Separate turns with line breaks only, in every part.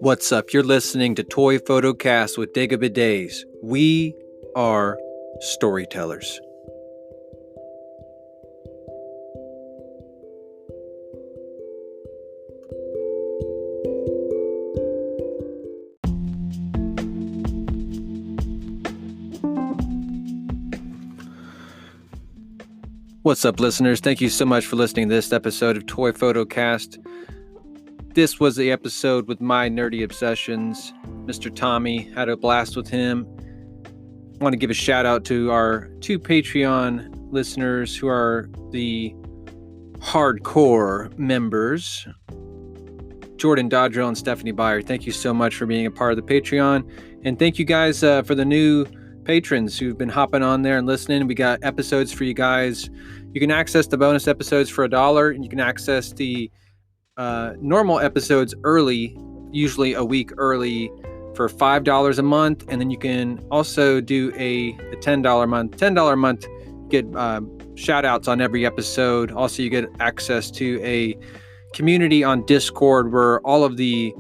What's up? You're listening to ToyPhotocast with Debate. We are storytellers. What's up, listeners? Thank you so much for listening to this episode of ToyPhotocast. This was the episode with my nerdy obsessions. Mr. Tommy, had a blast with him. I want to give a shout out to our two Patreon listeners who are the hardcore members, Jordan Dodrell and Stephanie Byer. Thank you so much for being a part of the Patreon. And thank you guys for the new patrons who've been hopping on there and listening. We got episodes for you guys. You can access the bonus episodes for $1, and you can access the normal episodes early, usually a week early, for $5 a month. And then you can also do a $10 a month. $10 a month, get shout outs on every episode. Also, you get access to a community on Discord where all of the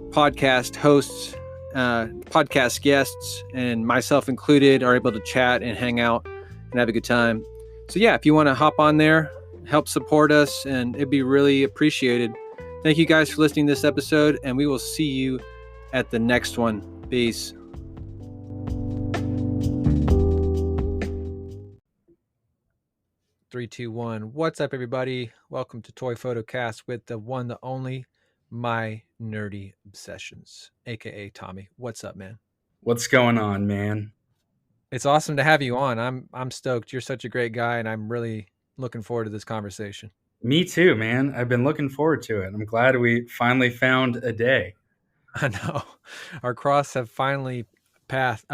podcast hosts, podcast guests, and myself included, are able to chat and hang out and have a good time. So yeah, if you want to hop on there, help support us, and it'd be really appreciated. Thank you guys for listening to this episode, and we will see you at the next one. Peace. Three, two, one. What's up, everybody? Welcome to ToyPhotocast with the one, the only, my nerdy obsessions, aka Tommy. What's up, man?
What's going on, man?
It's awesome to have you on. I'm stoked. You're such a great guy, and I'm really looking forward to this conversation.
Me too, man. I've been looking forward to it. I'm glad we finally found a day.
I know. Our cross have finally passed.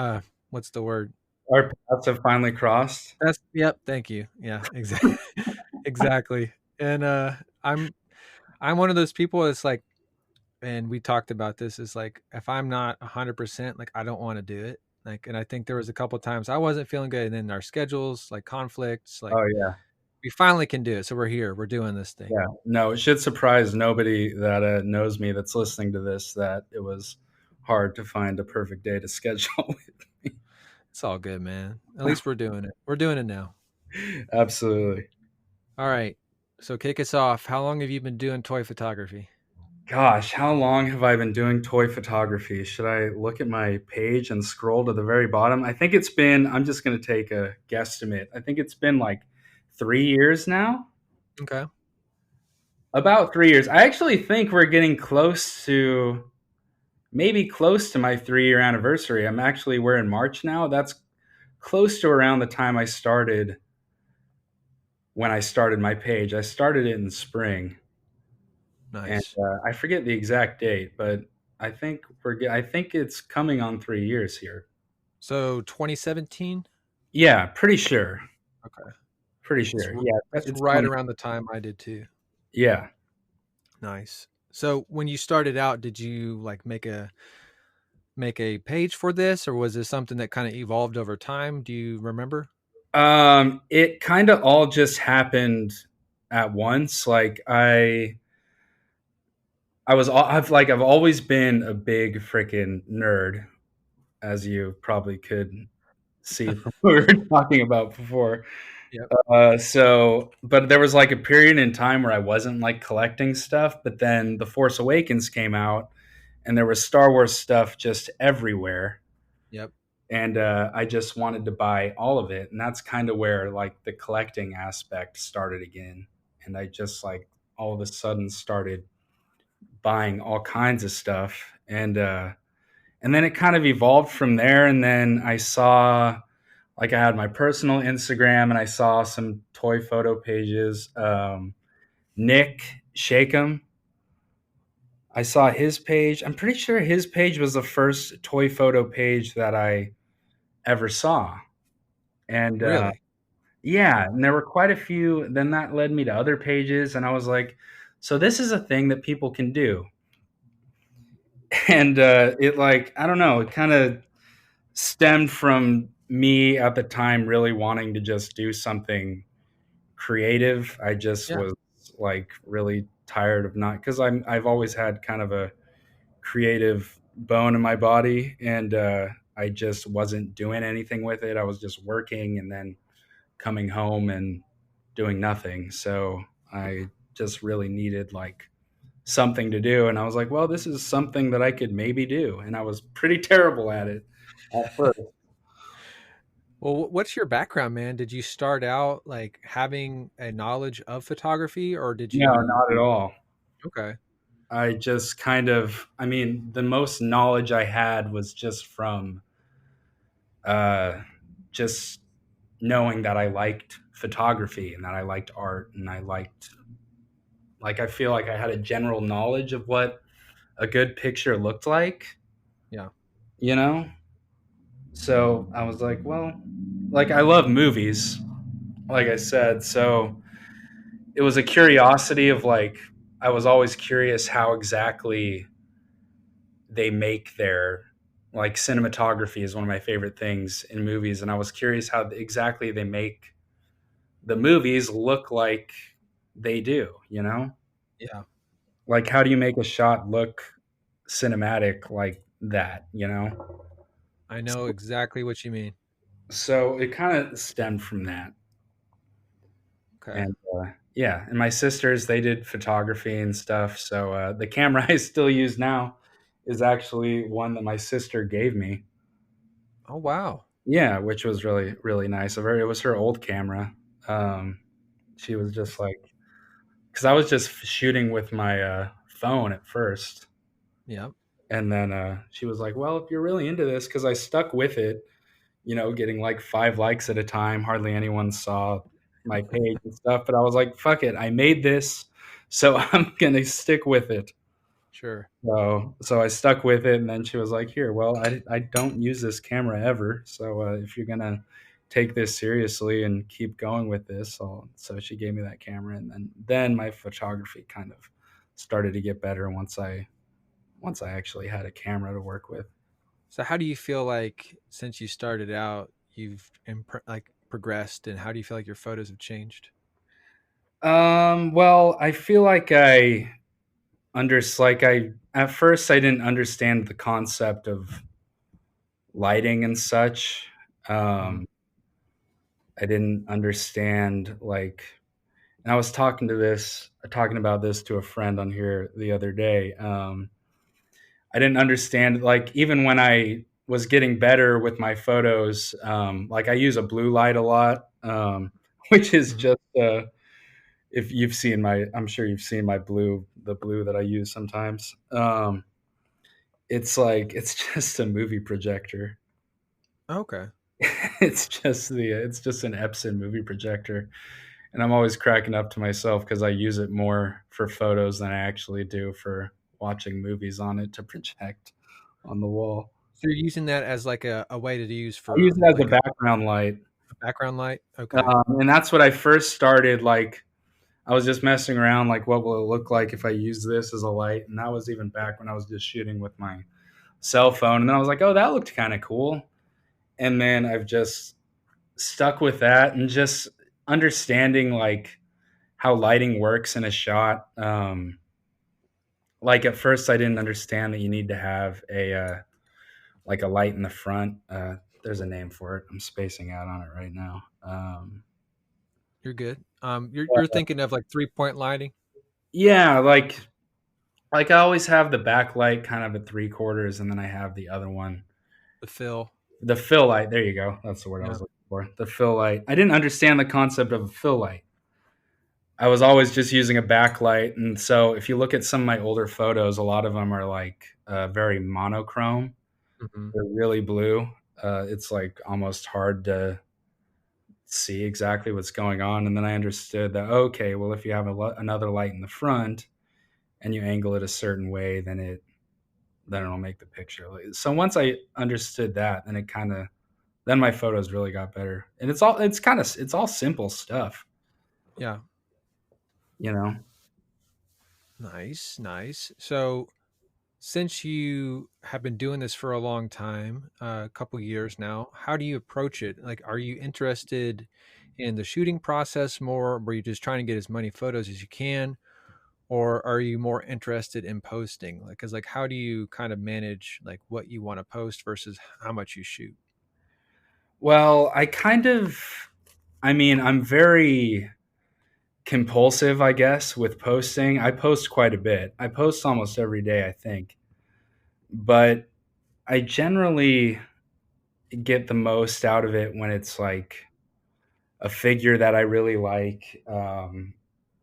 What's the word?
Our paths have finally crossed.
Yep. Thank you. Yeah, exactly. Exactly. And I'm one of those people that's like, and we talked about this, is like, if I'm not 100%, like, I don't want to do it. Like, and I think there was a couple of times I wasn't feeling good, and then our schedules, like conflicts, like,
oh yeah,
we finally can do it. So we're here. We're doing this thing.
Yeah. No, it should surprise nobody that knows me that's listening to this that it was hard to find a perfect day to schedule with me.
It's all good, man. At least we're doing it. We're doing it now.
Absolutely.
All right. So kick us off. How long have you been doing toy photography?
Gosh, how long have I been doing toy photography? Should I look at my page and scroll to the very bottom? I think it's been, I'm just going to take a guesstimate. I think it's been like 3 years now.
Okay.
About 3 years. I actually think we're getting close to my 3-year anniversary. We're in March now. That's close to around the time when I started my page. I started it in spring.
Nice.
And I forget the exact date, but I think it's coming on 3 years here.
So 2017?
Yeah, pretty sure.
Okay.
Pretty sure.
That's right around the time I did too.
Yeah.
Nice. So when you started out, did you like make a page for this, or was this something that kind of evolved over time? Do you remember?
It kind of all just happened at once. Like I've always been a big freaking nerd, as you probably could see from what we were talking about before.
Yep.
But there was like a period in time where I wasn't like collecting stuff, but then The Force Awakens came out and there was Star Wars stuff just everywhere.
Yep.
And I just wanted to buy all of it. And that's kind of where like the collecting aspect started again. And I just like all of a sudden started buying all kinds of stuff. And then it kind of evolved from there. And then I saw, like, I had my personal Instagram and I saw some toy photo pages. Nick Shakem, I saw his page. I'm pretty sure his page was the first toy photo page that I ever saw. And
really?
yeah, and there were quite a few. Then that led me to other pages, and I was like, so this is a thing that people can do. And it, like, I don't know, it kind of stemmed from me at the time really wanting to just do something creative. I just was like really tired of not, because I've always had kind of a creative bone in my body, and I just wasn't doing anything with it. I was just working and then coming home and doing nothing. So I just really needed like something to do, and I was like, well, this is something that I could maybe do, and I was pretty terrible at it at first.
Well, what's your background, man? Did you start out like having a knowledge of photography, or did
No,
you?
not at all.
Okay.
I just kind of, I mean, the most knowledge I had was just from uh, just knowing that I liked photography and that I liked art and I liked, like, I feel like I had a general knowledge of what a good picture looked like,
Yeah.
you know? So I was like, well, like, I love movies, like I said. So it was a curiosity of like, I was always curious how exactly they make their, like, cinematography is one of my favorite things in movies, and I was curious how exactly they make the movies look like they do, you know?
Yeah.
Like, how do you make a shot look cinematic like that, you know?
I know exactly what you mean.
So it kind of stemmed from that.
Okay.
And yeah, and my sisters, they did photography and stuff. So the camera I still use now is actually one that my sister gave me.
Oh, wow.
Yeah, which was really, really nice of her. It was her old camera. Um, she was just like, because I was just shooting with my phone at first.
Yeah.
And then she was like, well, if you're really into this, because I stuck with it, you know, getting like 5 likes at a time. Hardly anyone saw my page and stuff. But I was like, fuck it. I made this. So I'm going to stick with it.
Sure.
So I stuck with it, and then she was like, "Here, well, I don't use this camera ever, so if you're gonna take this seriously and keep going with this," so she gave me that camera, and then my photography kind of started to get better once I actually had a camera to work with.
So, how do you feel like since you started out, you've like progressed, and how do you feel like your photos have changed?
Well, I feel like I at first I didn't understand the concept of lighting and such.
Hmm.
Um, I didn't understand, like, and I was talking about this to a friend on here the other day. I didn't understand, like, even when I was getting better with my photos, like, I use a blue light a lot, which is
Hmm.
just, if you've seen I'm sure you've seen the blue that I use sometimes. It's like, it's just a movie projector.
Okay.
It's just an Epson movie projector. And I'm always cracking up to myself because I use it more for photos than I actually do for watching movies on it to project on the wall.
So you're using that as like a way to use
I use
for
it as a
like
background light.
a background light? Okay.
And that's what I first started. Like, I was just messing around, like, what will it look like if I use this as a light? And that was even back when I was just shooting with my cell phone. And then I was like, oh, that looked kind of cool. And then I've just stuck with that and just understanding, like, how lighting works in a shot. Like, at first, I didn't understand that you need to have a like a light in the front. There's a name for it. I'm spacing out on it right now.
You're good. You're
But,
thinking of like 3-point lighting,
yeah, like I always have the backlight kind of at 3/4, and then I have the other one,
the fill.
the fill light. There you go. That's the word I
Yeah.
was looking for. The fill light. I didn't understand the concept of a fill light. I was always just using a backlight, and so if you look at some of my older photos, a lot of them are like very monochrome.
Hmm.
They're really blue. It's like almost hard to see exactly what's going on. And then I understood that, okay, well, if you have another light in the front and you angle it a certain way, then it'll make the picture. So once I understood that, then it kind of then my photos really got better. And it's all simple stuff,
Yeah.
you know.
Nice. Nice. So since you have been doing this for a long time, a couple years now, how do you approach it? Like, are you interested in the shooting process more? Or are you just trying to get as many photos as you can? or are you more interested in posting? Like, cause like, how do you kind of manage like what you want to post versus how much you shoot?
Well, I mean, I'm very compulsive, I guess, with posting. I post quite a bit. I post almost every day, I think. But I generally get the most out of it when it's like a figure that I really like.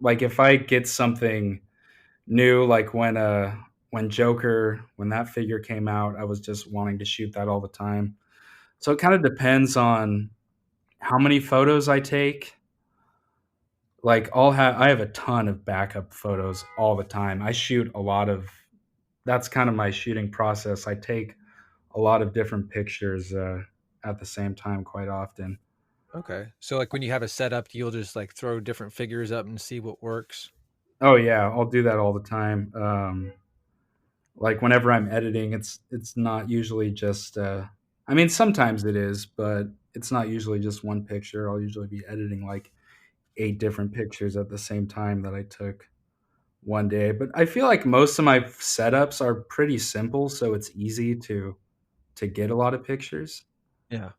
Like if I get something new, like when Joker, when that figure came out, I was just wanting to shoot that all the time. So it kind of depends on how many photos I take. Like I have a ton of backup photos all the time. I shoot a lot of That's kind of my shooting process. I take a lot of different pictures at the same time quite often.
Okay. So like when you have a setup, you'll just like throw different figures up and see what works.
Oh yeah, I'll do that all the time. Like whenever I'm editing, it's not usually just. I mean, sometimes it is, but it's not usually just one picture. I'll usually be editing like 8 different pictures at the same time that I took one day. But I feel like most of my setups are pretty simple, so it's easy to get a lot of pictures.
Yeah.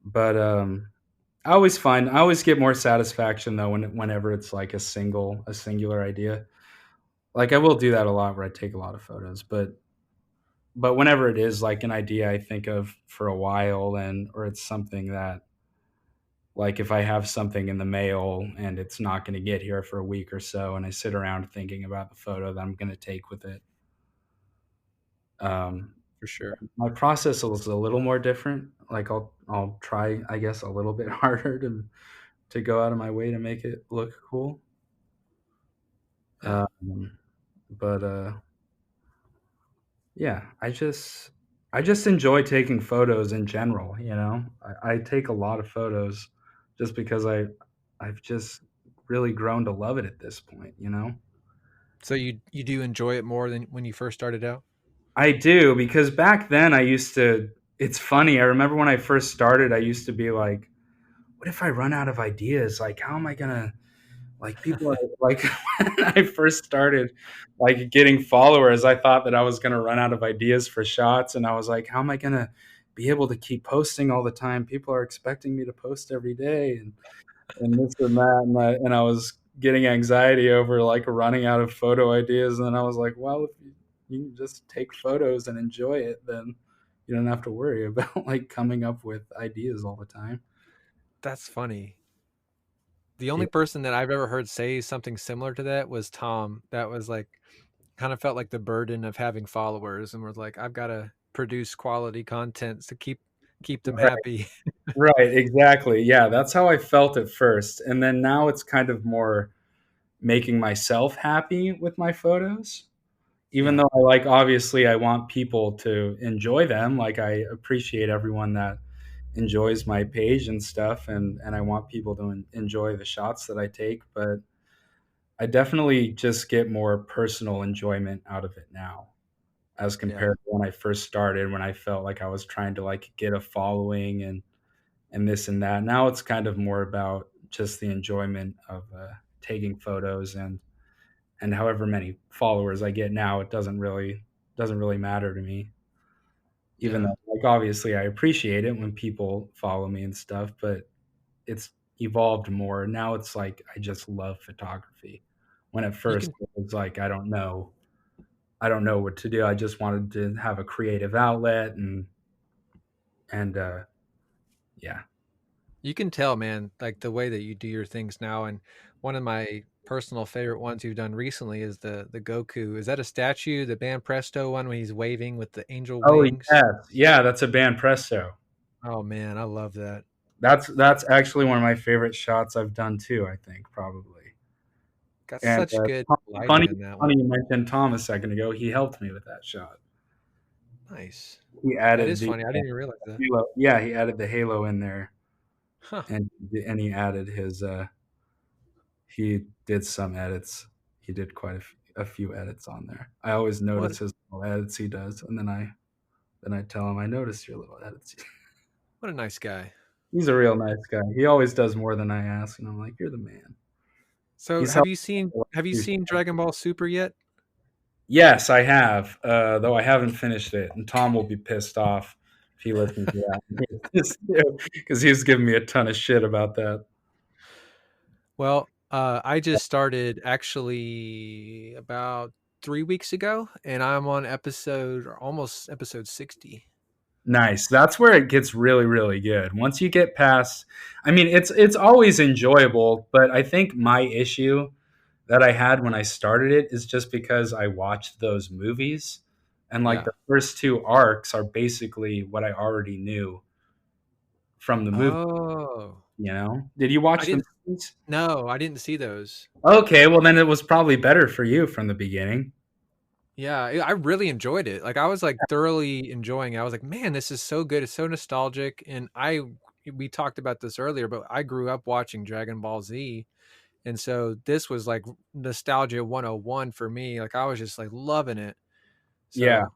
But I always get more satisfaction though whenever it's like a singular idea. Like I will do that a lot where I take a lot of photos, but whenever it is like an idea I think of for a while, and or it's something that, like if I have something in the mail and it's not going to get here for a week or so, and I sit around thinking about the photo that I'm going to take with it. Um,
For sure.
my process is a little more different. Like I'll try, I guess, a little bit harder to go out of my way to make it look cool.
Yeah.
But yeah, I just enjoy taking photos in general. I take a lot of photos just because I've just really grown to love it at this point.
So you do enjoy it more than when you first started out?
I do, because back then I used to. It's funny. I remember when I first started, I used to be like, "What if I run out of ideas? Like, how am I gonna?" Like people are like when I first started like getting followers, I thought that I was gonna run out of ideas for shots, and I was like, how am I gonna be able to keep posting all the time? People are expecting me to post every day, and this and that, and I was getting anxiety over like running out of photo ideas, and then I was like, well, if you can just take photos and enjoy it, then you don't have to worry about like coming up with ideas all the time.
That's funny. The only
Yeah.
person that I've ever heard say something similar to that was Tom. That was like kind of felt like the burden of having followers and was like, I've got to produce quality content to keep them
Right.
happy.
Right, exactly. Yeah, that's how I felt at first. And then now it's kind of more making myself happy with my photos. Even
Yeah.
though obviously I want people to enjoy them. Like I appreciate everyone that enjoys my page and stuff, and I want people to enjoy the shots that I take, but I definitely just get more personal enjoyment out of it now as
Yeah.
compared to when I first started, when I felt like I was trying to like get a following and this and that. Now it's kind of more about just the enjoyment of taking photos, and however many followers I get now, it doesn't really matter to me. Even
Yeah.
though, like, obviously, I appreciate it when people follow me and stuff, but it's evolved more. Now it's like I just love photography. When at
You
first
can
it was like I don't know what to do. I just wanted to have a creative outlet, and yeah.
you can tell, man, like the way that you do your things now. And one of my personal favorite ones you've done recently is the Goku. Is that a statue, the Band Presto one when he's waving with the angel
Oh
wings?
yes, yeah, that's a band presto.
Oh man, I love that.
That's actually one of my favorite shots I've done too, I think, probably.
Got
And,
such good lighting
funny
in that one.
funny you mentioned Tom a second ago, he helped me with that shot.
Nice.
He
That
added
is
the,
funny. I didn't even realize that.
halo, yeah, he added the halo in there,
Huh.
and he added his, he did some edits. He did quite a few edits on there. I always
What
notice his little edits he does, and then I tell him, "I noticed your little edits."
what a nice guy.
He's a real nice guy. He always does more than I ask, and I'm like, "You're the man."
So
He's helped.
have you seen Dragon Ball Super yet?
Yes, I have, though I haven't finished it, and Tom will be pissed off if he listens to that because he was giving me a ton of shit about that.
Well, I just started actually about 3 weeks ago, and I'm on almost episode 60.
Nice. That's where it gets really, really good. Once you get past, I mean, it's always enjoyable, but I think my issue that I had when I started it is just because I watched those movies, and like
Yeah.
the first two arcs are basically what I already knew from the movie.
Oh,
You know, did you
I
watch the
didn't.
movies?
No, I didn't see those.
Okay, well then it was probably better for you from the beginning.
Yeah, I really enjoyed it. Like I was like thoroughly enjoying it. I was like, man, this is so good. It's so nostalgic. And we talked about this earlier, but I grew up watching Dragon Ball Z. And so this was like nostalgia 101 for me. Like I was just like loving it.
Yeah.
So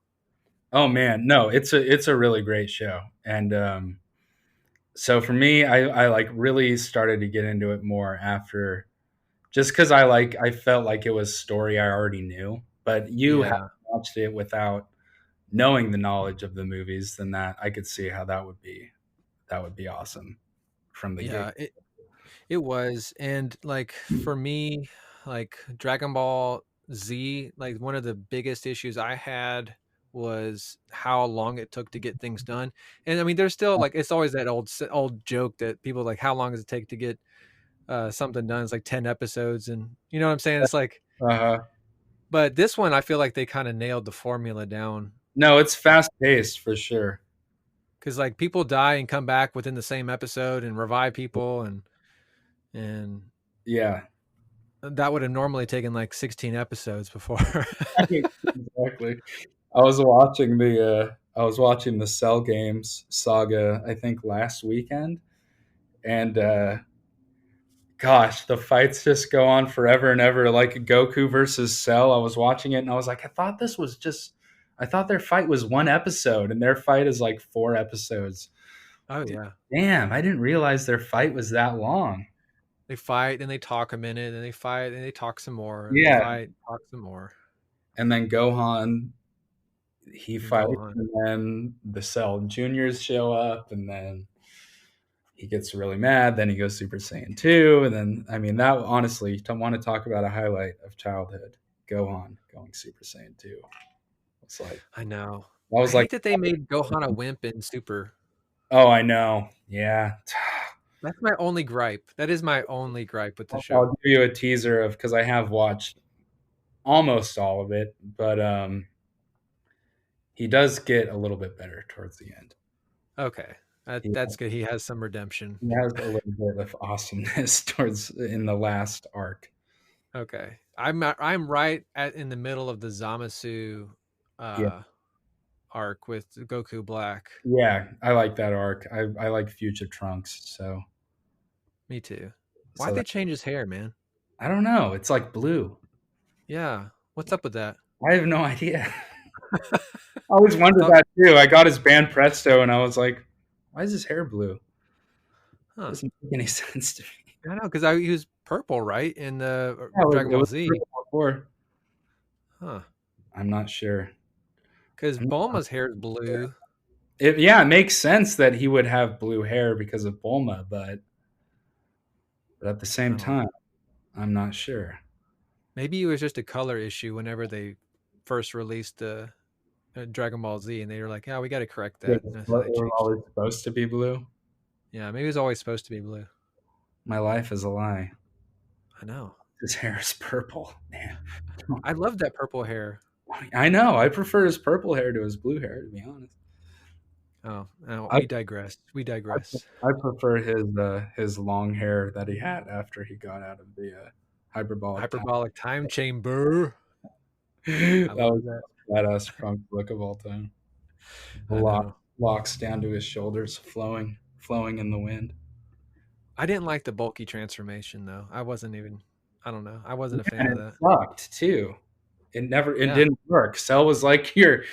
Oh man, no, it's a really great show, and so for me, I like really started to get into it more after just because I felt like it was story I already knew, but you have
yeah,
watched it without knowing the knowledge of the movies, then that I could see how that would be awesome from the get.
yeah, it was. And like for me, like Dragon Ball Z, like one of the biggest issues I had was how long it took to get things done. And I mean, there's still like it's always that old joke that people like, how long does it take to get something done? It's like 10 episodes, and you know what I'm saying? It's like,
Uh-huh.
but this one I feel like they kind of nailed the formula down
No, it's fast paced for sure.
because like people die and come back within the same episode and revive people, and
Yeah,
that would have normally taken like 16 episodes before.
exactly. I was watching the Cell Games saga, I think last weekend, and gosh, the fights just go on forever and ever. Like Goku versus Cell, I was watching it and I was like, I thought their fight was one episode, and their fight is like 4 episodes. I
Oh
was like,
yeah.
damn, I didn't realize their fight was that long.
They fight and they talk a minute and they fight and they talk some more and they
Yeah,
fight, talk some more,
and then Gohan he
and
fights,
go on.
and then the Cell Juniors show up, and then he gets really mad. Then he goes Super Saiyan 2, and then I mean that honestly, to want to talk about a highlight of childhood, Gohan going Super Saiyan 2. It's like
I know.
I
I
was like,
hate that they made Gohan a wimp in Super.
oh, I know, yeah.
That's my only gripe. That is my only gripe with the
I'll
show.
give you a teaser of because I have watched almost all of it, but he does get a little bit better towards the end.
Okay.
He
That's good. He has some redemption.
He has a little bit of awesomeness towards in the last arc.
Okay. I'm right at in the middle of the Zamasu
Yeah,
uh arc with Goku Black.
yeah, I like that arc. I like Future Trunks,
Me too. Why'd
so
they
that,
change his hair, man?
I don't know. It's like blue.
Yeah. What's up with that?
I have no idea. I always
I
wondered
thought,
that too. I got his band Presto, and I was like, why is his hair blue? It
huh.
doesn't make any sense to me.
I know because he was purple, right? In the
Yeah,
Dragon
it
Ball
was
Z.
purple before.
Huh.
I'm not sure.
Because
I'm not
Bulma's hair is
sure.
blue.
Yeah, it makes sense that he would have blue hair because of Bulma, but at the
I
same
don't know.
time, I'm not sure.
Maybe it was just a color issue whenever they first released the Dragon Ball Z, and they were like, "Yeah, we got to correct
Yeah,
that." And so they
it was
changed it.
always supposed to be blue.
Yeah, maybe it was always supposed to be blue.
My life is a lie.
I know.
His hair is purple, man.
I love that purple hair.
I know. I prefer his purple hair to his blue hair, to be honest.
Oh, no,
I
we digress. We digress.
I prefer his long hair that he had after he got out of the hyperbolic time.
Hyperbolic time chamber. I
That
love
was
that.
the badass Trunk look of all time. The
I know.
locks down to his shoulders, flowing in the wind.
I didn't like the bulky transformation though. I wasn't even. I don't know. I wasn't a fan
And
of
it
that.
sucked too. It
Yeah.
didn't work. Cell was like, you're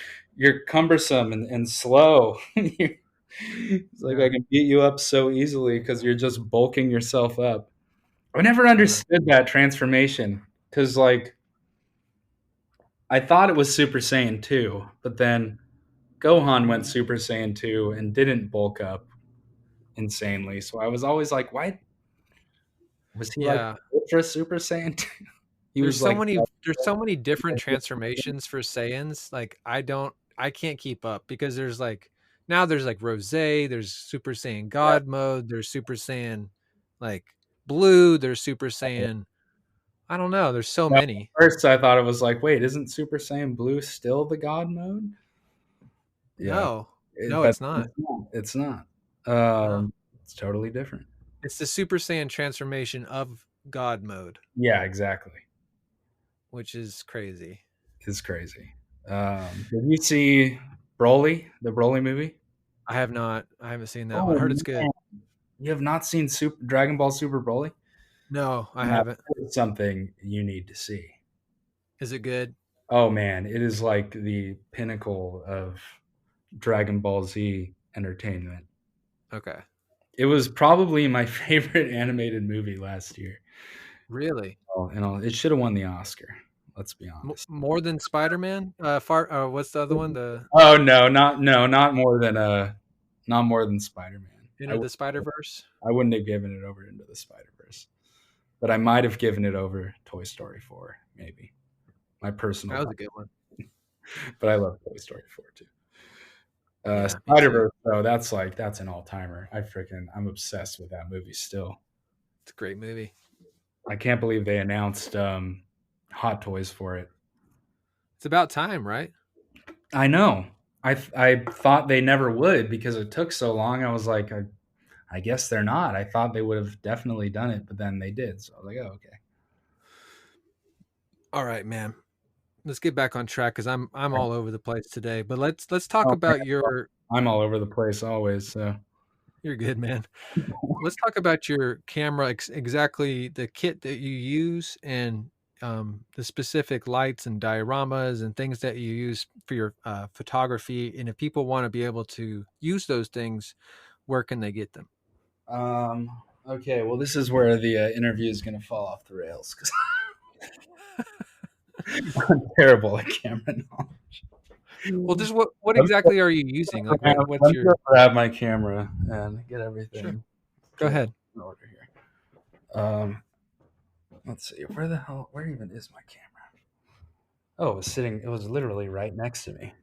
cumbersome and slow. It's like
Yeah.
I can beat you up so easily because you're just bulking yourself up. I never understood that transformation because, like, I thought it was Super Saiyan 2, but then Gohan went Super Saiyan 2 and didn't bulk up insanely. So I was always like, why was he like
Yeah.
Ultra Super Saiyan 2? He was like,
There's so many different transformations for Saiyans. Like I can't keep up because there's like now there's like Rose, there's Super Saiyan God mode, there's Super Saiyan like blue, there's Super Saiyan. I don't know. There's so
at
many.
first I thought it was like, wait, isn't Super Saiyan Blue still the God mode? Yeah,
No, no,
but
it's not.
It's not.
No,
It's totally different.
it's the Super Saiyan transformation of God mode,
Yeah, exactly.
which is crazy.
It's crazy. Did you see Broly, the Broly movie?
I have not. I haven't seen that one. I
Oh
heard it's good.
man, you have not seen Super Dragon Ball Super Broly?
No, I
Now,
haven't.
it's something you need to see.
Is it good?
Oh man, it is like the pinnacle of Dragon Ball Z entertainment.
Okay.
It was probably my favorite animated movie last year.
Really?
It should have won the Oscar. Let's be honest.
More than Spider-Man? What's the other one? The
Oh not more than Spider-Man.
Into the Spider-Verse?
I wouldn't have given it over Into the Spider-Verse, but I might have given it over Toy Story 4, maybe. My personal,
That was a good one.
but I love Toy Story 4 too.
Yeah, me too.
Spider-Verse, though, that's an all-timer. I'm obsessed with that movie still.
It's a great movie.
I can't believe they announced Hot Toys for it.
It's about time, right?
I know. I thought they never would because it took so long. I was like, I guess they're not. I thought they would have definitely done it, but then they did. So I was like, oh, okay.
All right, man. Let's get back on track because I'm all over the place today. But let's talk
Oh, man,
about your.
I'm all over the place always. So
You're good, man. Let's talk about your camera, exactly the kit that you use and the specific lights and dioramas and things that you use for your photography. And if people want to be able to use those things, where can they get them?
okay, well, this is where the interview is going to fall off the rails because I'm terrible at camera knowledge.
Well, just what
Let me,
exactly are you using? Like,
let
what's
me
your?
grab my camera and get
Sure.
everything
Go ahead.
in order here. Let's see. Where even is my camera? Oh, it was literally right next to me.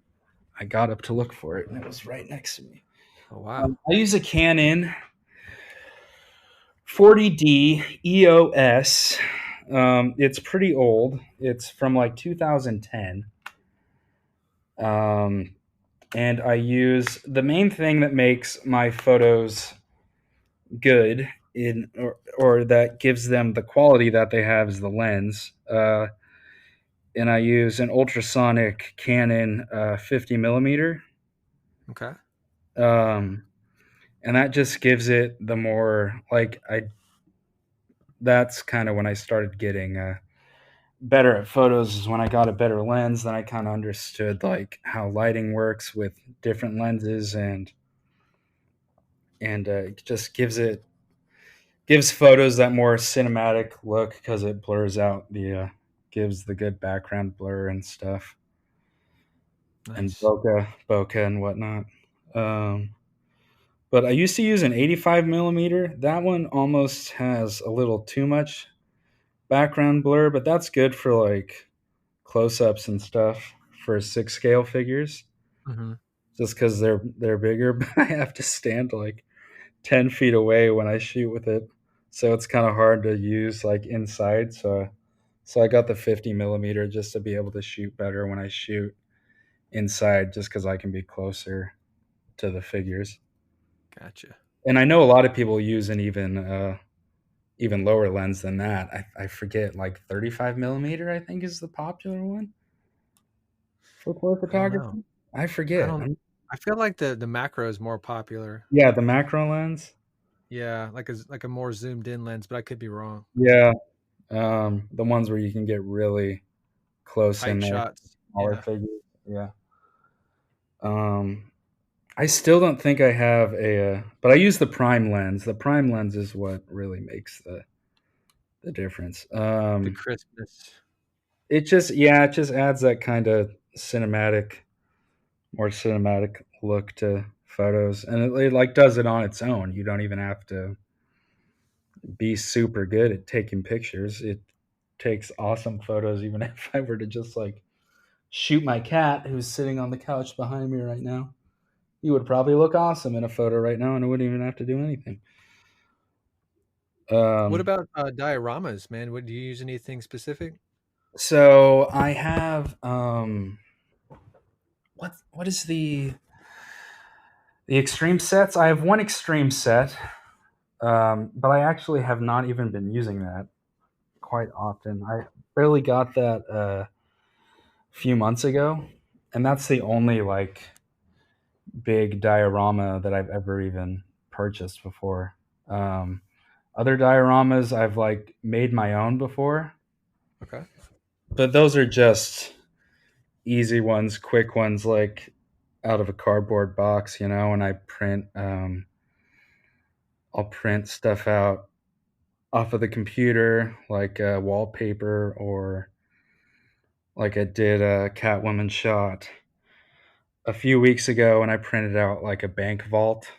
I got up to look for it and it was right next to me.
Oh, wow.
I use a Canon 40D EOS. It's pretty old. It's from like 2010. And I use the main thing that makes my photos good or that gives them the quality that they have is the lens. And I use an ultrasonic Canon 50 millimeter.
Okay.
Um, and that just gives it the more like I. That's kind of when I started getting better at photos is when I got a better lens. Then I kind of understood like how lighting works with different lenses and it just gives photos that more cinematic look because it blurs out gives the good background blur and stuff and
Nice.
bokeh and whatnot. Um, but I used to use an 85 millimeter. That one almost has a little too much background blur, but that's good for like close-ups and stuff for 6 scale figures.
Mm-hmm.
Just because they're bigger, but I have to stand like 10 feet away when I shoot with it, so it's kind of hard to use like inside. So I got the 50 millimeter just to be able to shoot better when I shoot inside, just because I can be closer to the figures.
Gotcha.
And I know a lot of people use an even lower lens than that. I forget, like 35 millimeter, I think is the popular one for toy
I don't know.
photography. I
I
forget.
don't. I feel like the macro is more popular.
Yeah, the macro lens.
Yeah, like a more zoomed in lens, but I could be wrong.
Yeah, the ones where you can get really close in
Tight
there,
shots.
smaller
Yeah.
figures. Yeah. Um, I still don't think I have but I use the prime lens. The prime lens is what really makes the difference.
The crispness.
It just adds that kind of more cinematic look to photos, and it like does it on its own. You don't even have to be super good at taking pictures. It takes awesome photos, even if I were to just like shoot my cat who's sitting on the couch behind me right now. You would probably look awesome in a photo right now, and I wouldn't even have to do anything.
What
Um,
about dioramas, man? Would you use anything specific?
so I have what is the extreme sets? I have one extreme set, but I actually have not even been using that quite often. I barely got that a few months ago, and that's the only like big diorama that I've ever even purchased before. Um, Other dioramas I've like made my own before,
Okay.
but those are just easy ones, quick ones, like out of a cardboard box, and I print. I'll print stuff out off of the computer, like wallpaper, or like I did a Catwoman shot a few weeks ago, and I printed out like a bank vault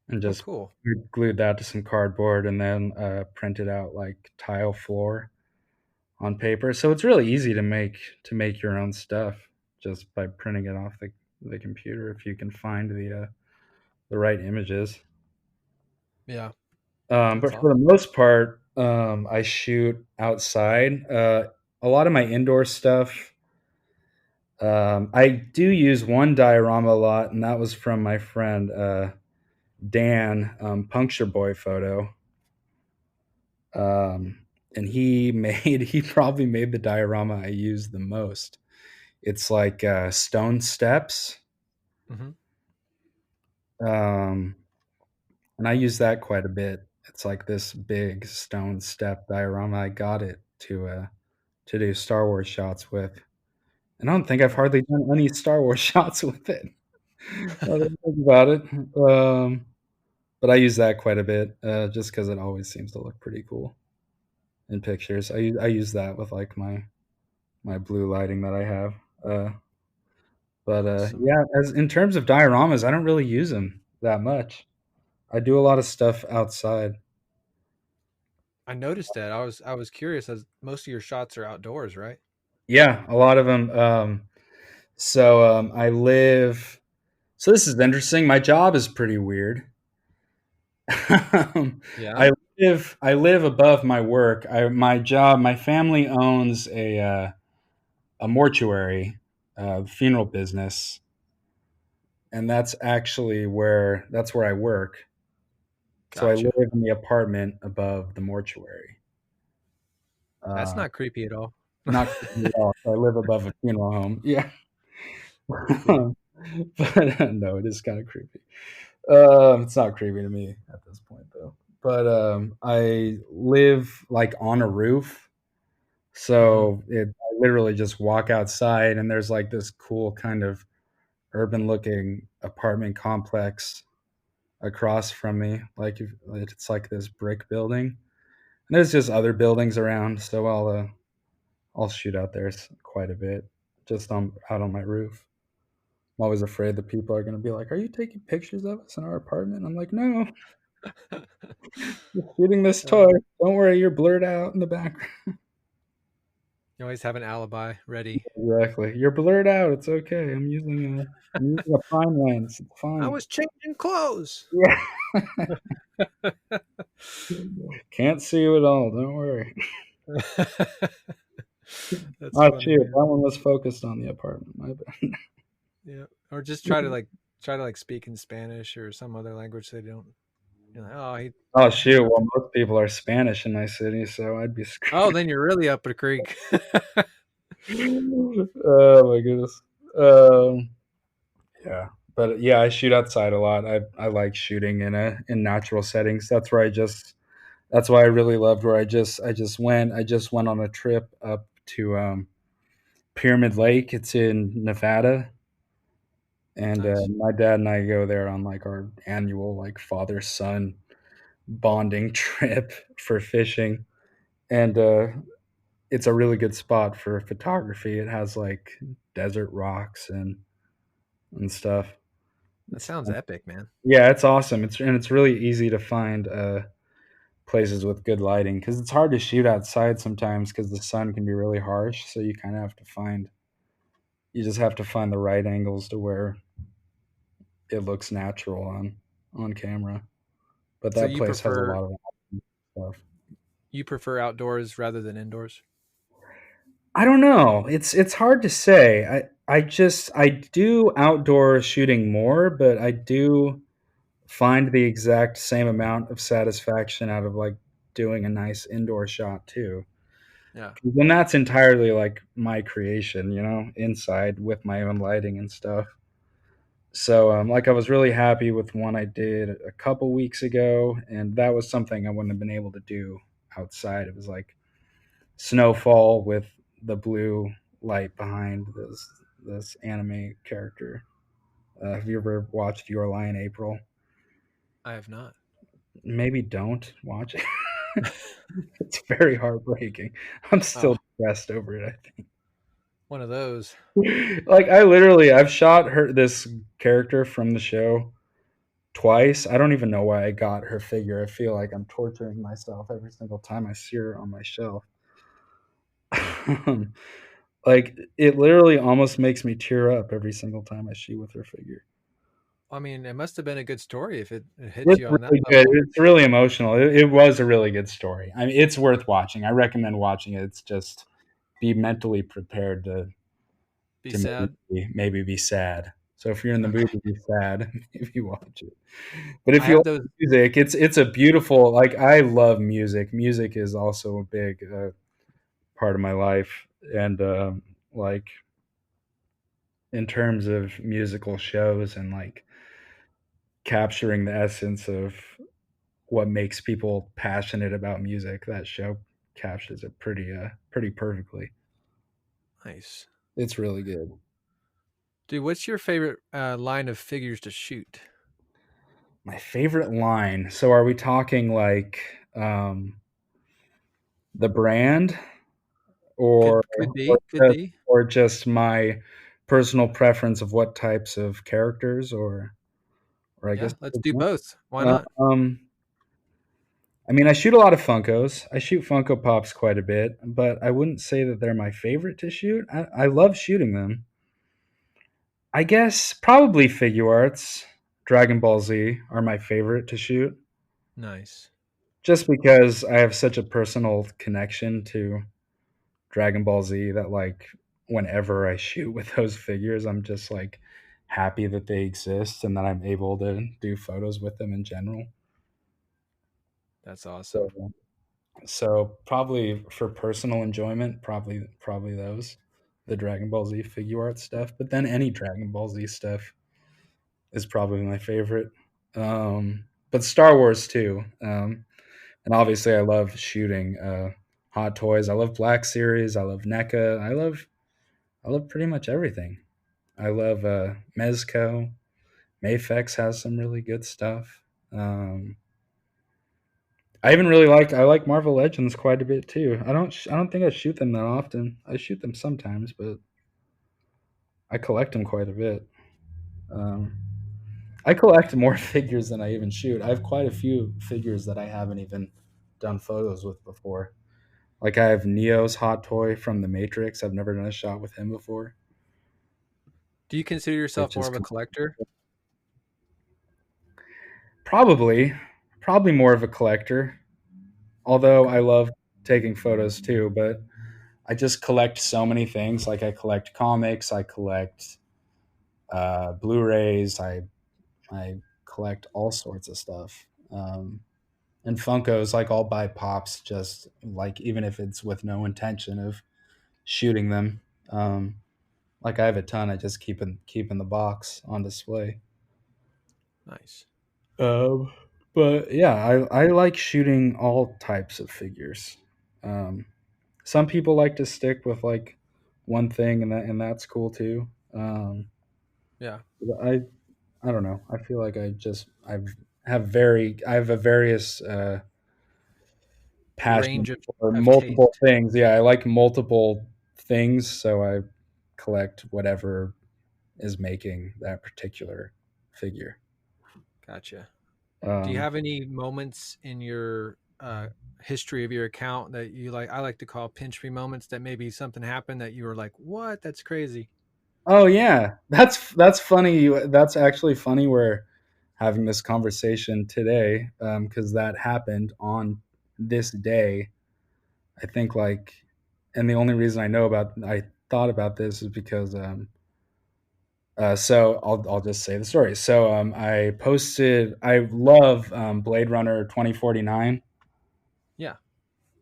and
Oh,
just
cool.
glued that to some cardboard, and then printed out like tile floor on paper. So it's really easy to make your own stuff just by printing it off the computer if you can find the right images.
Yeah, that's
But for the
awesome.
most part, I shoot outside. A lot of my indoor stuff. I do use one diorama a lot, and that was from my friend Dan, Puncture Boy Photo. Um, and he probably made the diorama I use the most. It's like stone steps,
Hmm.
um, and I use that quite a bit. It's like this big stone step diorama. I got it to do Star Wars shots with, and I don't think I've
Nice.
hardly done any Star Wars shots with it. Now that I think about it, but I use that quite a bit, just because it always seems to look pretty cool in pictures. I use that with like my blue lighting that I have. Uh, but
Awesome.
yeah, as in terms of dioramas, I don't really use them that much. I do a lot of stuff outside.
I noticed that. I was curious as most of your shots are outdoors, right?
Yeah, a lot of them. I live. So this is interesting. My job is pretty weird.
Yeah.
I live above my work. My job. My family owns a mortuary, funeral business, and that's where I work. So I
Gotcha.
live in the apartment above the mortuary.
That's
Uh,
not creepy at all.
Not creepy at all. So I live above a funeral home. Yeah.
Creepy.
But no, it is kind of creepy. It's not creepy to me at this point though. But I live like on a roof,
Hmm.
so I literally just walk outside, and there's like this cool kind of urban-looking apartment complex across from me. Like it's like this brick building, and there's just other buildings around. So I'll shoot out there quite a bit, just on out on my roof. I'm always afraid that people are going to be like, "Are you taking pictures of us in our apartment?" I'm like, "No, you're shooting this
Uh,
toy. Don't worry, you're blurred out in the background."
you always have an alibi ready.
Exactly, you're blurred out. It's okay. I'm using a prime lens. It's
I
fine.
was changing clothes.
Yeah, can't see you at all. Don't worry.
That's
Oh
funny,
shoot,
man.
that one was focused on the apartment. My bad.
Yeah. Or just try to like speak in Spanish or some other language they don't. You're like, oh,
Oh
he
shoot,
shot
well
the.
most people are Spanish in my city, so I'd be
Oh,
screwed.
then you're really up a creek.
Oh my goodness. Um, Yeah, but yeah, I shoot outside a lot. I like shooting in natural settings. That's why I really loved where I just went on a trip up to Pyramid Lake. It's in Nevada, and
Nice.
my dad and I go there on like our annual like father son bonding trip for fishing. and it's a really good spot for photography. It has like desert rocks and stuff.
That
It's
sounds epic, man.
yeah, it's awesome. It's really easy to find places with good lighting because it's hard to shoot outside sometimes because the sun can be really harsh. So you kind of have to find you just have to find the right angles to where it looks natural on camera. But
So
that place has a lot of stuff.
you prefer outdoors rather than indoors?
I don't know. It's hard to say. I do outdoor shooting more, but I do find the exact same amount of satisfaction out of like doing a nice indoor shot too.
Yeah.
When that's entirely like my creation, you know, inside with my own lighting and stuff. So like I was really happy with one I did a couple weeks ago, and that was something I wouldn't have been able to do outside. It was like snowfall with the blue light behind this anime character. Have you ever watched Your Lie in April?
I have not.
Maybe don't watch it. It's very heartbreaking. I'm
Oh,
still depressed over it. I
one of those.
think. Like I literally, I've shot her this character from the show twice. I don't even know why I got her figure. I feel like I'm torturing myself every single time I see her on my shelf. Like it literally almost makes me tear up every single time I shoot with her figure.
I mean, it must have been a good story if it hit
It's
you on that
really good.
level.
It's really emotional. It was a really good story. I mean, it's worth watching. I recommend watching it. It's just be mentally prepared
Be
to
sad.
maybe be sad. So if you're in the mood
Okay.
to be sad, maybe watch it. But if
I
you
have
like
those.
music, it's a beautiful. Like I love music. Music is also a big part of my life, and like in terms of musical shows and like capturing the essence of what makes people passionate about music, that show captures it pretty perfectly.
Nice.
It's really good.
Dude, what's your favorite line of figures to shoot?
My favorite line. So are we talking like the brand or
Could
or
be. Could
just,
be.
or just my personal preference of what types of characters or I guess
Yeah, let's do both. Why
uh,
not?
um I mean I shoot a lot of Funkos. I shoot Funko Pops quite a bit, but I wouldn't say that they're my favorite to shoot. I love shooting them. I guess probably figure arts, Dragon Ball Z are my favorite to shoot,
Nice.
just because I have such a personal connection to Dragon Ball Z that like whenever I shoot with those figures, I'm just like happy that they exist and that I'm able to do photos with them in general.
That's awesome.
So, so probably for personal enjoyment, probably those, the Dragon Ball Z figure art stuff. But then any Dragon Ball Z stuff is probably my favorite. But Star Wars too. And obviously, I love shooting Hot Toys. I love Black Series. I love NECA. I love pretty much everything. I love Mezco. Mafex has some really good stuff. Um, I like Marvel Legends quite a bit too. I don't think I shoot them that often. I shoot them sometimes, but I collect them quite a bit. Um, I collect more figures than I even shoot. I have quite a few figures that I haven't even done photos with before. Like I have Neo's hot toy from the Matrix. I've never done a shot with him before,
Do you consider yourself
which
more
is
of a collector?
probably probably more of a collector. Although I
Okay.
love taking photos too, but I just collect so many things. Like I collect comics, I collect Blu-rays, I collect all sorts of stuff. And Funkos, like I'll buy pops just like even if it's with no intention of shooting them. Like I have a ton, I just keep in the box on display.
Nice.
Um, but yeah, I like shooting all types of figures. Um, some people like to stick with like one thing, and that's cool too.
Yeah.
I I don't know. I feel like I have very I have a various passion
range
for
of
multiple
taste.
things. Yeah, I like multiple things, so I collect whatever is making that particular figure.
Gotcha. Do you
Um,
have any moments in your history of your account that you like? I like to call pinch me moments, that maybe something happened that you were like, "What? That's crazy."
oh yeah, that's funny. That's actually funny. We're having this conversation today because that happened on this day. I think like, and the only reason I thought about this is because so I'll just say the story. So I posted. I love Blade Runner 2049.
Yeah.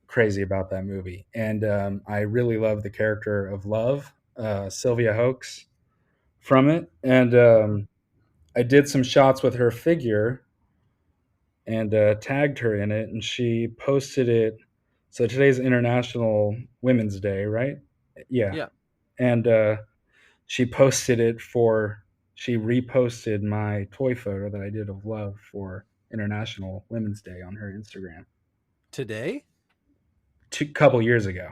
Crazy about that movie, and I really love the character of Love, Sylvia Hoeks from it, and I did some shots with her figure and tagged her in it, and she posted it. So today's International Women's Day, right? Yeah,
Yeah.
and she posted it for. She reposted my toy photo that I did of Love for International Women's Day on her Instagram
Today?
two couple years ago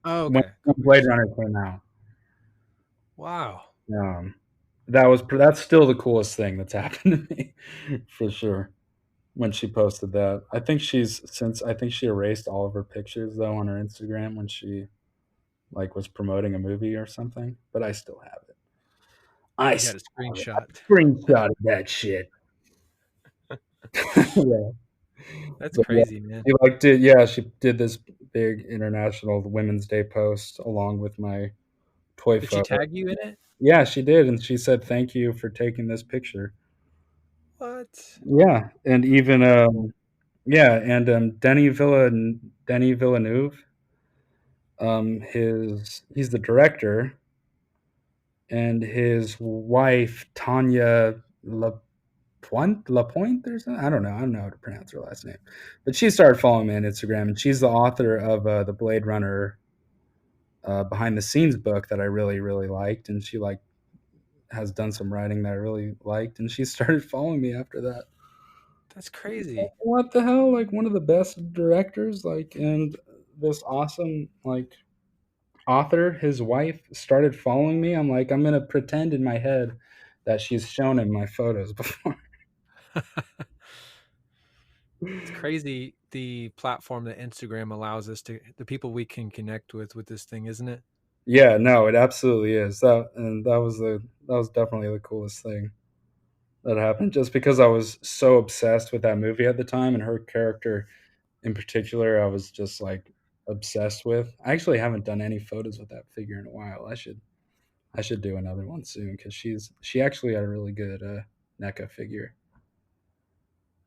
Oh,
when,
okay.
when
Couple
Blade
years.
Runner came out.
Wow.
Um, that's still the coolest thing that's happened to me for sure. When she posted that, I think she erased all of her pictures though on her Instagram when she like was promoting a movie or something. But I still have it. I
You got a
still have it. I
screenshot.
screenshotted that shit. Yeah,
That's
but yeah,
crazy, man.
she did this big International Women's Day post along with my toy
Did she
photo.
tag you in it?
Yeah, she did, and she said thank you for taking this picture.
What?
Yeah, and even yeah, and Denny Villeneuve, his he's the director, and his wife Tanya Lapointe or something. I don't know how to pronounce her last name, but she started following me on Instagram, and she's the author of the Blade Runner behind the scenes book that I really liked, and she like has done some writing that I really liked, and she started following me after that.
That's crazy.
What the hell? Like one of the best directors, like, and this awesome like author, his wife started following me. I'm like, I'm gonna pretend in my head that she's shown him my photos before.
It's crazy the platform that Instagram allows us to, the people we can connect with this thing, isn't it?
Yeah, no, it absolutely is. That was definitely the coolest thing that happened. Just because I was so obsessed with that movie at the time and her character in particular, I was just like obsessed with. I actually haven't done any photos with that figure in a while. I should do another one soon because she actually had a really good NECA figure.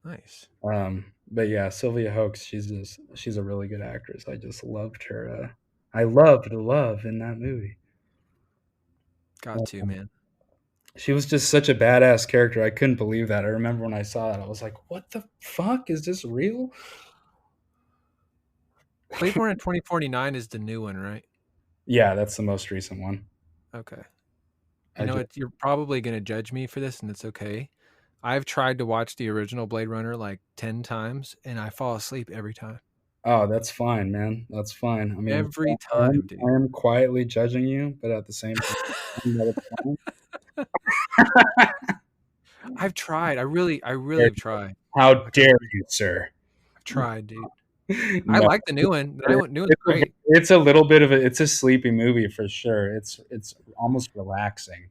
Nice.
But yeah, Sylvia Hoeks, she's a really good actress. I just loved her. I loved Love in that movie.
Got to, man.
She was just such a badass character. I couldn't believe that. I remember when I saw that, I was like, "What the fuck is this real?"
Blade Runner 2049 is the new one, right?
Yeah, that's the most recent one.
Okay. You
I
know
just
what? You're probably going to judge me for this, and it's okay. I've tried to watch the original Blade Runner like 10 times, and I fall asleep every time.
oh, that's fine, man. That's fine. I mean,
Every time, dude.
I am quietly judging you, but at the same time, I know it's fine.
I've tried. I really have tried.
How
I've
dare
tried,
you, sir?
I've tried, dude. I
No,
like the new one. The new one's great.
it's a little bit of it's a sleepy movie for sure. It's almost relaxing.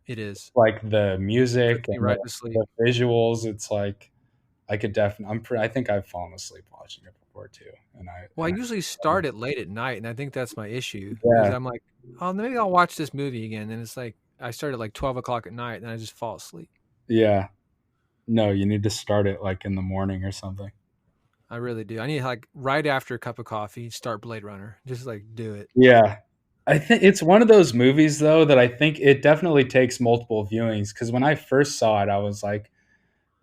It is.
Like the music
Puts me
and
right to sleep.
the visuals, it's like I could definitely. I think I've fallen asleep watching it before too,
Well, I usually start it late at night, and I think that's my issue. Is
yeah,
I'm like, oh, maybe I'll watch this movie again, and it's like I start at like 12 o'clock at night, and I just fall asleep.
yeah. No, you need to start it like in the morning or something.
I really do. I need like right after a cup of coffee, start Blade Runner. Just like do it.
Yeah, I think it's one of those movies though that I think it definitely takes multiple viewings because when I first saw it, I was like,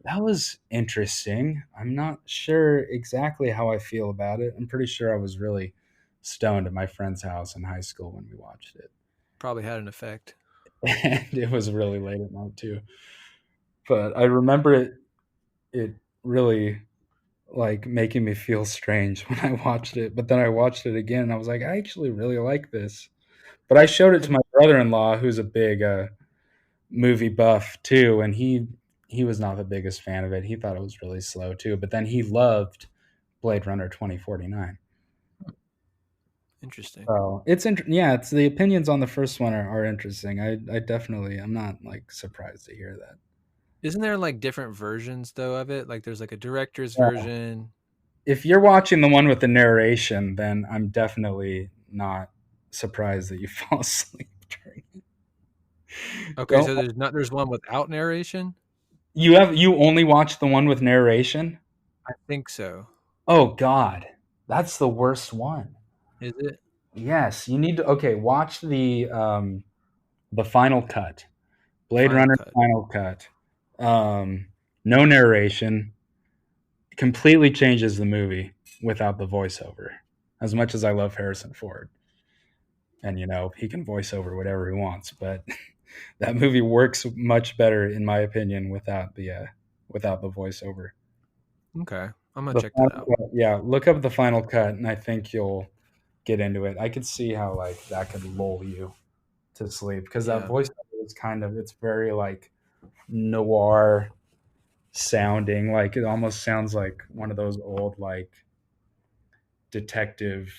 that was interesting. I'm not sure exactly how I feel about it. I'm pretty sure I was really stoned at my friend's house in high school when we watched it.
Probably had an effect.
And it was really late at night too. But I remember it really like making me feel strange when I watched it. But then I watched it again and I was like, I actually really like this. But I showed it to
Have,
my brother-in-law, who's a big movie buff too, and he was not the biggest fan of it. He thought it was really slow too. But then he loved Blade Runner 2049.
interesting.
So yeah, it's the opinions on the first one are interesting. I definitely I'm not like surprised to hear that.
Isn't there like different versions though of it? Like there's like a director's
Yeah.
version.
If you're watching the one with the narration, then I'm definitely not surprised that you fall asleep during it.
Okay,
Don't
so there's one without narration?
you only watch the one with narration?
I think so.
Oh God, that's the worst one.
Is it?
Yes, you need to. Okay, watch the final cut, Blade
Final
Runner
cut.
final cut. No narration, completely changes the movie without the voiceover. As much as I love Harrison Ford, and he can voice over whatever he wants, but that movie works much better, in my opinion, without the voiceover.
Okay. I'm gonna
The
check that
final
out.
cut, yeah, look up the final cut, and I think you'll get into it. I could see how like that could lull you to sleep because that
Yeah.
voiceover is it's very like noir sounding. Like it almost sounds like one of those old like detective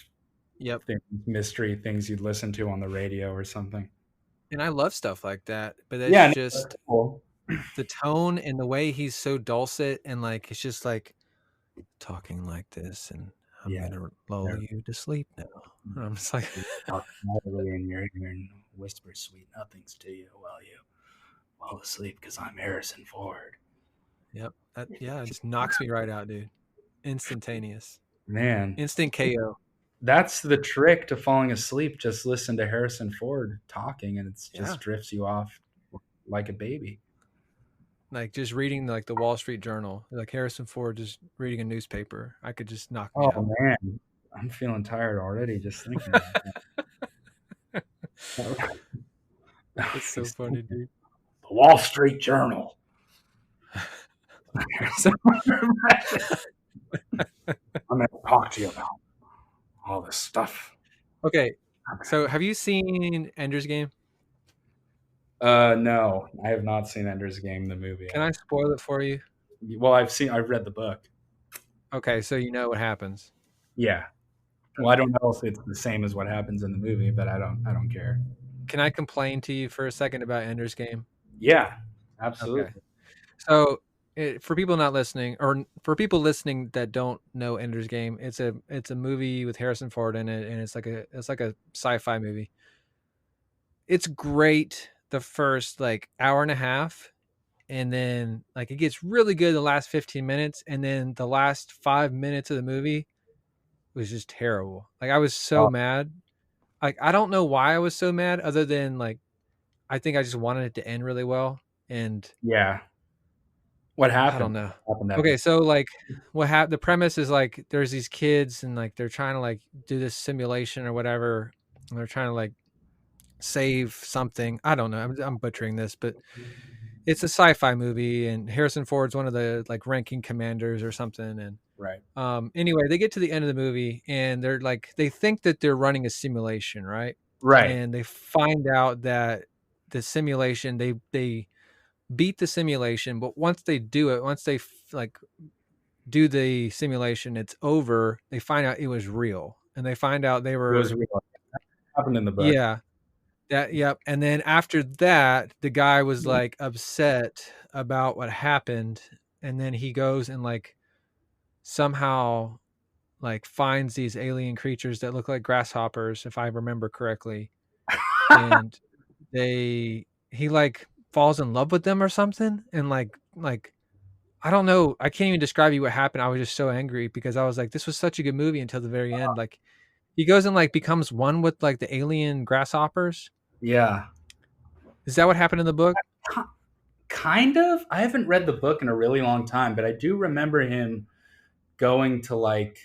Yep.
things, mystery things you'd listen to on the radio or something.
And I love stuff like that, but it's
Yeah, no, that's
just
cool.
the tone and the way he's so dulcet and like it's just like talking like this and I'm
Yeah,
gonna lull
they're
you to sleep now. And I'm just like
talking loudly in your ear and whisper sweet nothings to you while you fall asleep because I'm Harrison Ford.
Yep. Yeah, it just knocks me right out, dude. Instantaneous.
Man,
Instant KO.
that's the trick to falling asleep. Just listen to Harrison Ford talking, and it
Yeah.
just drifts you off like a baby.
Like just reading like the Wall Street Journal, like Harrison Ford just reading a newspaper. I could just knock me out.
Oh man, I'm feeling tired already just thinking about that.
That's so funny, dude.
The Wall Street Journal. I'm going to talk to you about all this stuff.
Okay. So have you seen Ender's Game?
No, I have not seen Ender's Game, the movie.
Can I spoil it for you?
Well, I've read the book.
Okay, so you know what happens.
Yeah. Well, I don't know if it's the same as what happens in the movie, but I don't care.
Can I complain to you for a second about Ender's Game?
Yeah,
Okay.
absolutely.
So for people not listening, or for people listening that don't know Ender's Game, it's a movie with Harrison Ford in it, and it's like a sci-fi movie. It's great the first like hour and a half, and then like it gets really good the last 15 minutes, and then the last 5 minutes of the movie was just terrible. Like I was so
Uh,
mad. Like I don't know why I was so mad, other than like I think I just wanted it to end really well, and
yeah. What
I don't
happened?
know.
What happened after?
Okay, so like what happened? The premise is like there's these kids and like they're trying to like do this simulation or whatever, and they're trying to like save something. I don't know. I'm butchering this, but it's a sci-fi movie, and Harrison Ford's one of the like ranking commanders or something. And
Right.
anyway, they get to the end of the movie, and they're like they think that they're running a simulation, right?
Right.
And they find out that the simulation they beat the simulation, but once they do it, once they like do the simulation, it's over. They find out it was real, and they find out they
It was
were
real. Happened in the book.
yeah that yep. And then after that, the guy was like upset about what happened, and then he goes and like somehow like finds these alien creatures that look like grasshoppers, if I remember correctly, and he like falls in love with them or something, and like I don't know. I can't even describe you what happened. I was just so angry because I was like, this was such a good movie until the very end. Like he goes and like becomes one with like the alien grasshoppers.
Yeah.
Is that what happened in the book?
Kind of. I haven't read the book in a really long time, but I do remember him going to like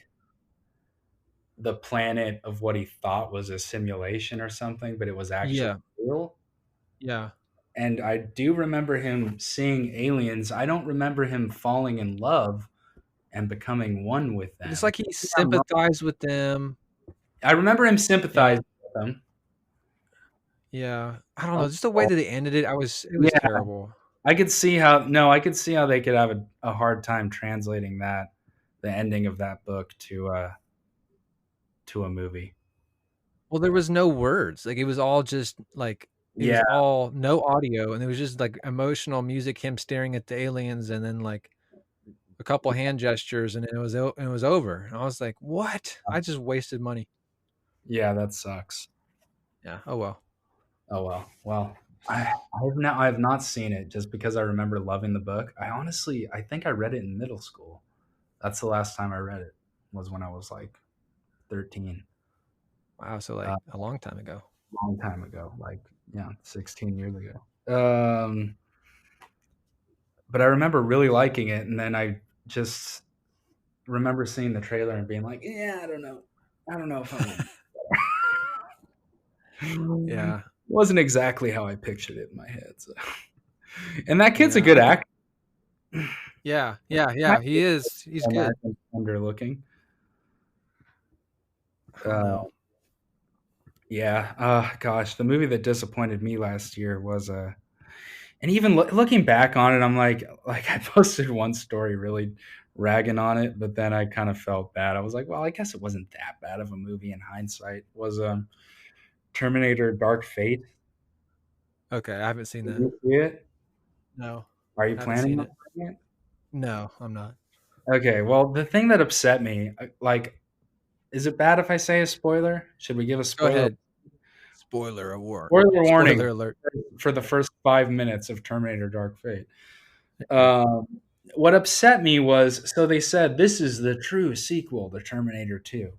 the planet of what he thought was a simulation or something, but it was actually
Yeah.
real.
Yeah.
And I do remember him seeing aliens. I don't remember him falling in love and becoming one with
But it's
them.
like he sympathized with them.
I remember him
And
sympathizing with them.
yeah, I don't know, just the way that they ended it, it was
Yeah,
terrible.
I could see how. No, I could see how they could have a hard time translating that, the ending of that book to a movie.
Well, there was no words. Like, it was all just like it was
Yeah,
all no audio, and it was just like emotional music, him staring at the aliens, and then like a couple hand gestures, and it was over. And I was like, "What? I just wasted money."
yeah, that sucks.
Yeah. Oh well.
Oh well. Well, I have not seen it just because I remember loving the book. I think I read it in middle school. That's the last time I read it, was when I was like 13.
Wow. So
A
like a long time ago.
long time ago, like, yeah, 16 years ago. But I remember really liking it, and then I just remember seeing the trailer and being like, yeah, I don't know. I don't know if I'm.
Yeah.
Wasn't exactly how I pictured it in my head. So. And that kid's a
Yeah.
good actor.
Yeah. Yeah. Yeah. He is. He's good.
American Thunder looking.
I don't know.
Yeah. Gosh, the movie that disappointed me last year was and even looking back on it, I'm like I posted one story really ragging on it, but then I kind of felt bad. I was like, well, I guess it wasn't that bad of a movie in hindsight. Was Terminator Dark Fate?
Okay. I haven't seen
Did
that.
you see it?
No,
Are you
I haven't
planning
seen
on
it.
seeing it?
No, I'm not.
Okay. Well, the thing that upset me, like, is it bad if I say a spoiler? Should we give a
Go
spoiler?
ahead. Spoiler award.
Spoiler warning
Spoiler alert.
for the first 5 minutes of Terminator Dark Fate. Um, what upset me was, so they said this is the true sequel to Terminator 2,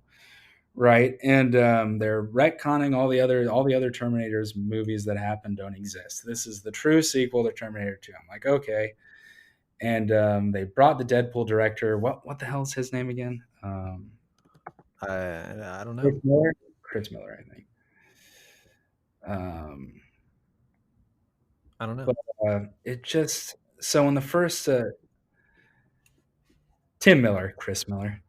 right? And they're retconning all the other Terminators movies that happened don't exist. This is the true sequel to Terminator 2. I'm like, okay. And they brought the Deadpool director. What the hell is his name again?
I don't know.
Chris Miller. Chris Miller, I think. Um,
I don't know.
but it just, so in the first Tim Miller, Chris Miller.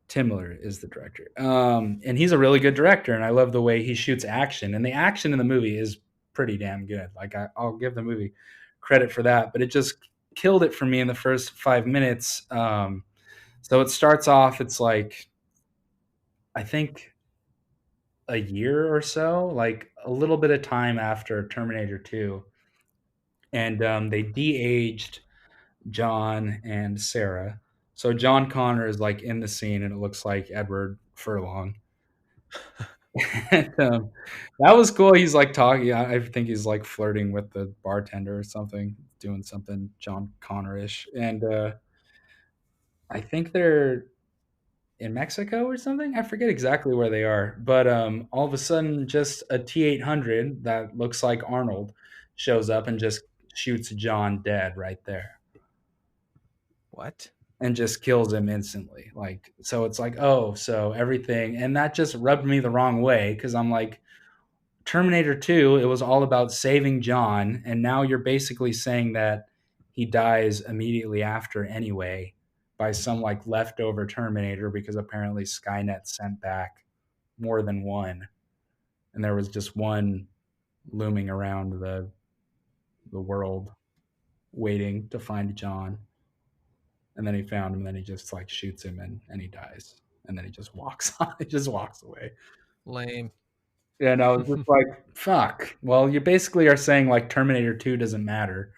Tim Miller is the director. And he's a really good director, and I love the way he shoots action. And the action in the movie is pretty damn good. Like, I'll give the movie credit for that, but it just killed it for me in the first 5 minutes. So it starts off, it's like, I think a year or so, like a little bit of time after Terminator 2. And they de-aged John and Sarah. So John Connor is like in the scene, and it looks like Edward Furlong. And, that was cool. He's like talking. I think he's like flirting with the bartender or something, doing something John Connor-ish. And I think they're in Mexico or something. I forget exactly where they are. But all of a sudden, just a T-800 that looks like Arnold shows up and just shoots John dead right there.
What?
And just kills him instantly. Like, so it's like, oh, so everything, and that just rubbed me the wrong way, because I'm like, Terminator 2, it was all about saving John, and now you're basically saying that he dies immediately after anyway by some like leftover Terminator, because apparently Skynet sent back more than one, and there was just one looming around the world waiting to find John. And then he found him, and then he just like shoots him, and he dies, and then he just walks on. He just walks away.
Lame.
And I was just like, "Fuck." Well, you basically are saying like Terminator 2 doesn't matter,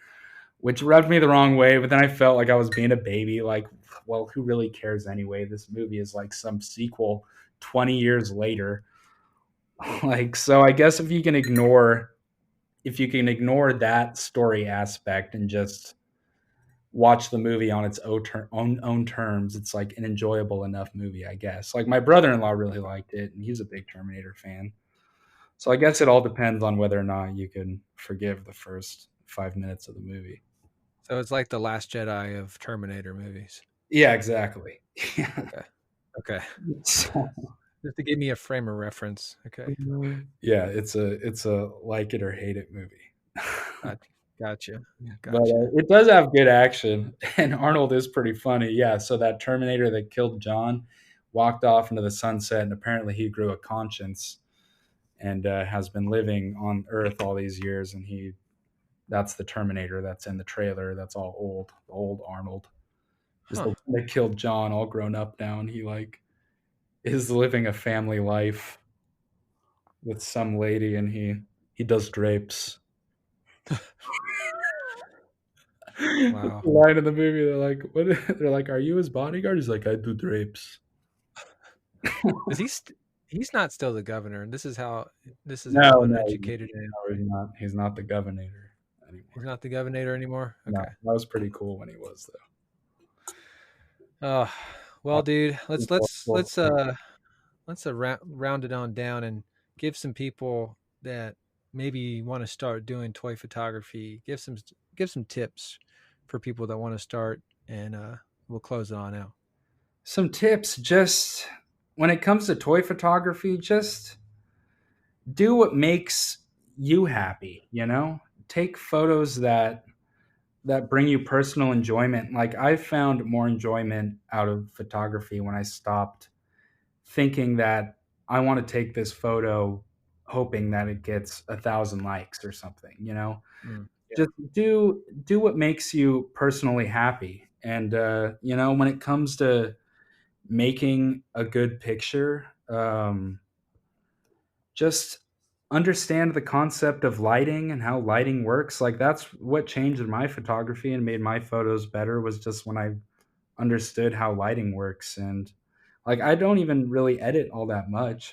which rubbed me the wrong way. But then I felt like I was being a baby. Like, well, who really cares anyway? This movie is like some sequel 20 years later. Like, so I guess if you can ignore that story aspect and just watch the movie on its own terms, it's like an enjoyable enough movie, I guess. Like, my brother-in-law really liked it, and he's a big Terminator fan. So I guess it all depends on whether or not you can forgive the first 5 minutes of the movie.
So it's like the Last Jedi of Terminator movies.
Yeah, exactly. Yeah.
Okay. Okay.
So,
Just to give me a frame of reference. Okay.
yeah, it's a like it or hate it movie.
Got Gotcha.
But
Gotcha.
it does have good action, and Arnold is pretty funny. Yeah, so that Terminator that killed John walked off into the sunset, and apparently he grew a conscience and has been living on Earth all these years. And that's the Terminator that's in the trailer. That's all old Arnold. Is
Huh.
the one that killed John, all grown up now, and he like is living a family life with some lady, and he does drapes. That's
Wow.
the line in the movie. They're like, "What?" They're like, "Are you his bodyguard?" He's like, "I do drapes."
Is he? He's not still the governor. This is how. This is how
No,
uneducated I am.
he's not. He's not the governor
He's
anymore.
not the governor anymore.
No,
Okay.
that was pretty cool when he was
Oh,
though.
well, dude. Let's let's
Well,
let's round it on down and give some people that maybe want to start doing toy photography. Give some tips for people that want to start, and we'll close it on out.
some tips. Just when it comes to toy photography, just do what makes you happy. Take photos that bring you personal enjoyment. Like I found more enjoyment out of photography when I stopped thinking that I want to take this photo hoping that it gets 1,000 likes or something.
Mm, yeah.
Just do what makes you personally happy. And when it comes to making a good picture, just understand the concept of lighting and how lighting works. Like that's what changed my photography and made my photos better, was just when I understood how lighting works. And like I don't even really edit all that much.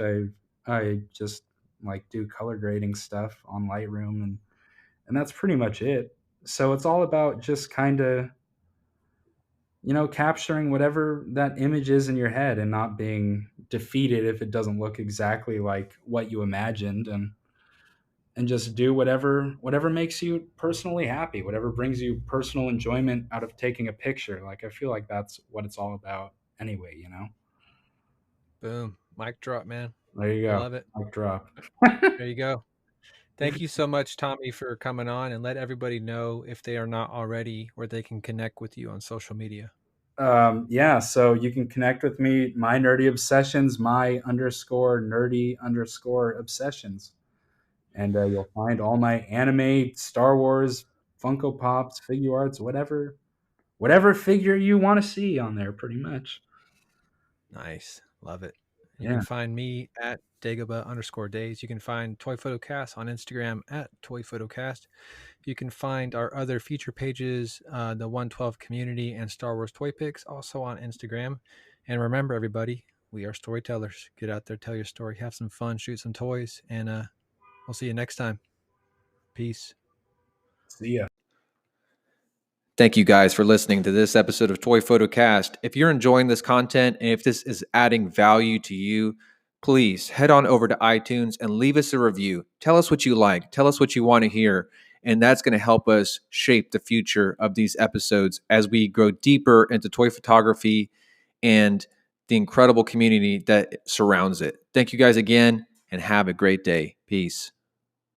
I just like do color grading stuff on Lightroom, and that's pretty much it. So it's all about just kind of capturing whatever that image is in your head and not being defeated if it doesn't look exactly like what you imagined, and just do whatever makes you personally happy, whatever brings you personal enjoyment out of taking a picture. Like I feel like that's what it's all about anyway.
Boom. Mic drop, man.
There you
I
go.
love it.
Mic drop.
There you go. Thank you so much, Tommy, for coming on, and let everybody know, if they are not already, where they can connect with you on social media.
Yeah, so you can connect with me, my nerdy obsessions, my underscore nerdy underscore obsessions. And you'll find all my anime, Star Wars, Funko Pops, figure arts, whatever figure you want to see on there, pretty much.
Nice. Love it. You
Yeah.
can find me at Dagobah_days. You can find Toy Photocast on Instagram at Toy Photocast. You can find our other feature pages, the 112 community and Star Wars Toy Picks, also on Instagram. And remember, everybody, we are storytellers. Get out there, tell your story, have some fun, shoot some toys, and we'll see you next time. Peace.
See ya.
Thank you guys for listening to this episode of Toy Photocast. If you're enjoying this content and if this is adding value to you, please head on over to iTunes and leave us a review. Tell us what you like. Tell us what you want to hear. And that's going to help us shape the future of these episodes as we go deeper into toy photography and the incredible community that surrounds it. Thank you guys again, and have a great day. Peace.